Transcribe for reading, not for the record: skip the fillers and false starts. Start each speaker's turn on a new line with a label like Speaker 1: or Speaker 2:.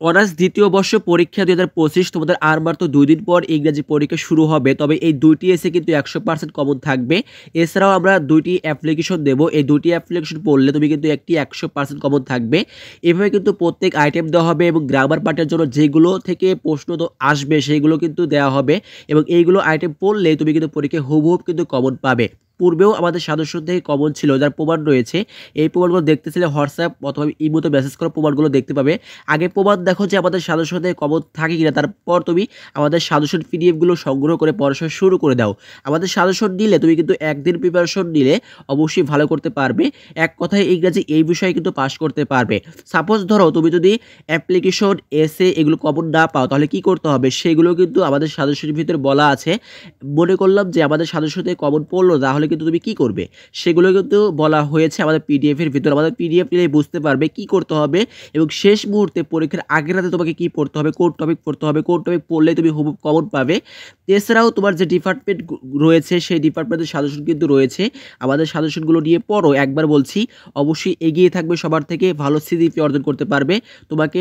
Speaker 1: Honours দ্বিতীয় বর্ষ পরীক্ষা ২০২৫ তোমাদের আর মাত্র ২ দিন পর ইংরেজি পরীক্ষা শুরু হবে। তবে এই ২টি এসে কিন্তু ১০০% কমন থাকবে। এছাড়াও আমরা ২টি অ্যাপ্লিকেশন দেব। এই ২টি অ্যাপ্লিকেশন পড়লে তুমি কিন্তু একটি ১০০% কমন থাকবে। এভাবে কিন্তু প্রত্যেক আইটেম দেওয়া হবে এবং গ্রামার পার্টের জন্য যেগুলো থেকে প্রশ্ন তো আসবে সেগুলো কিন্তু দেওয়া হবে এবং এইগুলো আইটেম পড়লে তুমি কিন্তু পরীক্ষায় হুবহু কিন্তু কমন পাবে। পূর্বেও আমাদের সাজেশন থেকে কমন ছিল, যার প্রমাণ রয়েছে। এই প্রমাণগুলো দেখতে চাইলে হোয়াটসঅ্যাপ অথবা ইমোতে মেসেজ করে প্রমাণগুলো দেখতে পাবে। আগে প্রমাণ দেখো যে আমাদের সাজেশন থেকে কমন থাকে কিনা, তারপর তুমি আমাদের সাজেশন পিডিএফগুলো সংগ্রহ করে পড়াশোনা শুরু করে দাও। আমাদের সাজেশন নিলে তুমি কিন্তু একদিন প্রিপারেশন নিলে অবশ্যই ভালো করতে পারবে। এক কথায় ইংরেজি এই বিষয়ে কিন্তু পাস করতে পারবে। সাপোজ ধরো তুমি যদি অ্যাপ্লিকেশন, এসে এগুলো কমন না পাও তাহলে কি করতে হবে সেগুলো কিন্তু আমাদের সাজেশনের ভিতরে বলা আছে। মনে করলাম যে আমাদের সাজেশন থেকে কমন পড়লো, তাহলে কিন্তু তুমি কি করবে সেগুলো কিন্তু বলা হয়েছে আমাদের পিডিএফ এর ভিতরে। আমাদের পিডিএফ নিলে বুঝতে পারবে কি করতে হবে এবং শেষ মুহূর্তে পরীক্ষার আগের রাতে তোমাকে কি পড়তে হবে, কোন টপিক পড়তে হবে, কোন টপিক পড়লে তুমি হুবহু কমন পাবে। এছাড়াও তোমার যে ডিপার্টমেন্ট রয়েছে সেই ডিপার্টমেন্টের সাজেশন কিন্তু রয়েছে। আমাদের সাজেশনগুলো নিয়ে পড়ো, একবার বলছি। অবশ্যই এগিয়ে থাকবে সবার থেকে, ভালো সিজিপিএ অর্জন করতে পারবে। তোমাকে